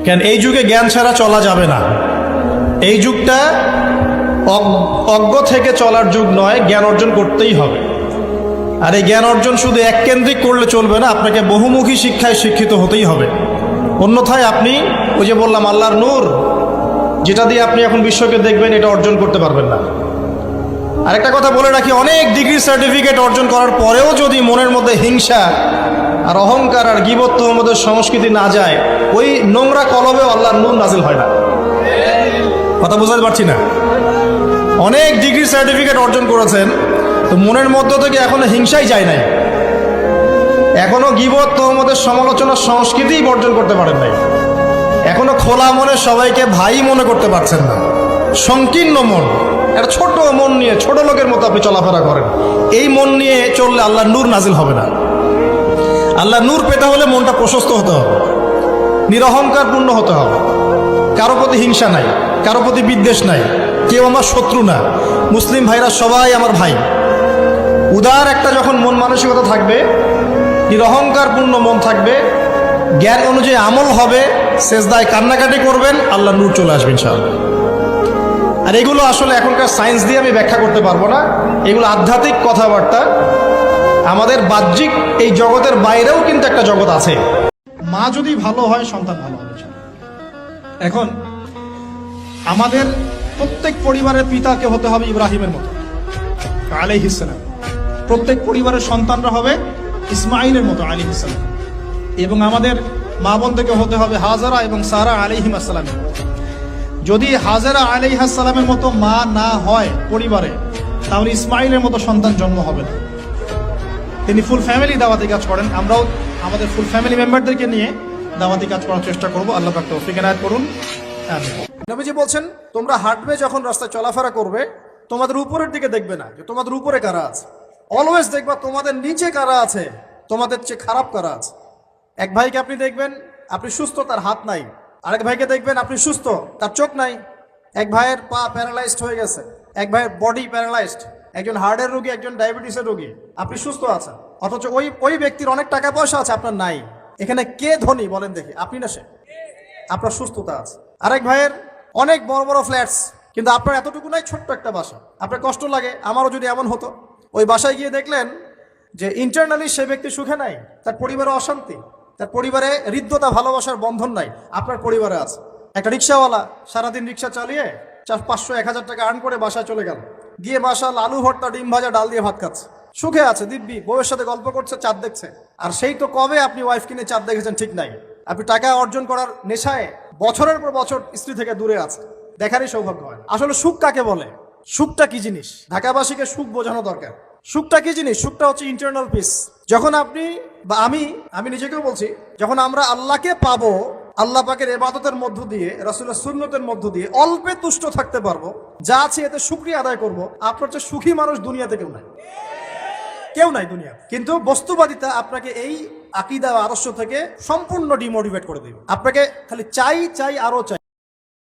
কেন এই যুগে জ্ঞান ছাড়া চলা যাবে না। এই যুগটা অজ্ঞ থেকে চলার যুগ নয়, জ্ঞান অর্জন করতেই হবে। আর এই জ্ঞান অর্জন শুধু এককেন্দ্রিক করলে চলবে না, আপনাকে বহুমুখী শিক্ষায় শিক্ষিত হতেই হবে। অন্যথায় আপনি ওই যে বললাম আল্লাহর নূর, যেটা দিয়ে আপনি এখন বিশ্বকে দেখবেন, এটা অর্জন করতে পারবেন না। আরেকটা কথা বলে রাখি, অনেক ডিগ্রি সার্টিফিকেট অর্জন করার পরেও যদি মনের মধ্যে হিংসা আর অহংকার আর গীবত তোহমতের সংস্কৃতি না যায়, ওই নোংরা কলবেও আল্লাহর নূর নাজিল হয় না। কথা বুঝতে পারছি না? অনেক ডিগ্রি সার্টিফিকেট অর্জন করেছেন, তো মনের মধ্য থেকে এখনো হিংসাই যায় নাই, এখনো গীবত তোহমতের সমালোচনার সংস্কৃতিই বর্জন করতে পারেন নাই, এখনো খোলা মনে সবাইকে ভাই মনে করতে পারছেন না। সংকীর্ণ মন, একটা ছোট মন নিয়ে ছোট লোকের মতো আপনি চলাফেরা করেন। এই মন নিয়ে চললে আল্লাহর নূর নাজিল হবে না। আল্লাহর নূর পেতে হলে মনটা প্রশস্ত হতে হবে, নিরহংকার পূর্ণ হতে হবে, কারো প্রতি হিংসা নাই, কারো প্রতি বিদ্বেষ নাই, কেউ আমার শত্রু না, মুসলিম ভাইরা সবাই আমার ভাই। উদার একটা যখন মন মানসিকতা থাকবে, নিরহংকার পূর্ণ মন থাকবে, জ্ঞান অনুযায়ী আমল হবে, সেজদায় কান্নাকাটি করবেন, আল্লাহর নূর চলে আসবে ইনশাআল্লাহ। আর এগুলো আসলে এখনকার সায়েন্স দিয়ে আমি ব্যাখ্যা করতে পারবো না, এগুলো আধ্যাত্মিক কথাবার্তা। আমাদের বাহ্যিক এই জগতের বাইরেও কিন্তু একটা জগৎ আছে। মা যদি ভালো হয়, সন্তান ভালো হবে। এখন আমাদের প্রত্যেক পরিবারের পিতাকে হতে হবে ইব্রাহিমের মতো আলাইহিস সালাম, প্রত্যেক পরিবারের সন্তানরা হবে ইসমাইলের মতো আলাইহিস সালাম, এবং আমাদের মা বোনদেরকে হতে হবে হাজারা এবং সারা আলাইহিস সালামের মতো। যদি হাজারা আলাইহিস সালামের মতো মা না হয় পরিবারে, তাহলে ইসমাইলের মতো সন্তান জন্ম হবে না। তিনি ফুল ফ্যামিলি দাওয়াতি কাজ করেন, আমরাও আমাদের ফুল ফ্যামিলি মেম্বারদেরকে নিয়ে দাওয়াতি কাজ করার চেষ্টা করবো। আল্লাহ পাক তৌফিক এনায়েত করুন। নবীজি বলছেন, তোমরা হাঁটবে যখন রাস্তায় চলাফেরা করবে, তোমাদের উপরের দিকে দেখবে না যে তোমাদের উপরে কারা আছে, অলওয়েজ দেখবা তোমাদের নিচে কারা আছে, তোমাদের চেয়ে খারাপ কারা আছে। এক ভাইকে আপনি দেখবেন আপনি সুস্থ, তার হাত নাই। আরেক ভাইকে দেখবেন আপনি সুস্থ, তার চোখ নাই। এক ভাইয়ের পা প্যারালাইজড হয়ে গেছে, এক ভাইয়ের বডি প্যারালাইজড, একজন হার্টের রোগী, একজন ডায়াবেটিসের রোগী। আপনি সুস্থ আছেন, অথচ ওই ব্যক্তির অনেক টাকা পয়সা আছে, আপনার নাই। এখানে কে ধনী বলেন দেখি, আপনি না সে? আপনার সুস্থতা আছে। আরেক ভাইয়ের অনেক বড় বড় ফ্ল্যাটস, কিন্তু আপনার এতটুকু নাই, ছোট্ট একটা বাসা। আপনার কষ্ট লাগে, আমারও যদি এমন হতো। ওই বাসায় গিয়ে দেখলেন যে ইন্টারনালি সে ব্যক্তি সুখে নাই, তার পরিবারে অশান্তি, তার পরিবারে হৃদ্যতা ভালোবাসার বন্ধন নাই। আপনার পরিবারে আছে। একটা রিক্সাওয়ালা সারাদিন রিক্সা চালিয়ে 500-1000 টাকা আর্ন করে বাসায় চলে গেল, গিয়ে বাসাল আলু ভর্তা, ডিম ভাজা, ডাল দিয়ে ভাত খাচ্ছে, সুখে আছে দিব্যি, বউয়ের সাথে গল্প করছে, চাঁদ দেখছে। আর সেই তো কবে আপনি ওয়াইফ কিনে চাঁদ দেখেছেন ঠিক নাই। আপনি টাকা অর্জন করার নেশায় বছরের পর বছর স্ত্রী থেকে দূরে আছে, দেখারই সৌভাগ্য হয়। আসলে সুখ কাকে বলে, সুখটা কি জিনিস, ঢাকাবাসীকে সুখ বোঝানো দরকার। সুখটা কি জিনিস? সুখটা হচ্ছে ইন্টারনাল পিস। যখন আপনি বা আমি নিজেকেও বলছি, যখন আমরা আল্লাহকে পাবো, আল্লাহ পাকের ইবাদতের মধ্য দিয়ে, রাসূলের সুন্নতের মধ্য দিয়ে অল্পে তুষ্ট থাকতে পারবো, যা আছে এতে শুকরিয়া আদায় করবো, আপনার চেয়ে সুখী মানুষ দুনিয়াতে কেউ নাই দুনিয়া। কিন্তু বস্তুবাদিতা আপনাকে এই আকীদা আদর্শ থেকে সম্পূর্ণ ডিমোটিভেট করে দিবে। আপনাকে খালি চাই আরো চাই।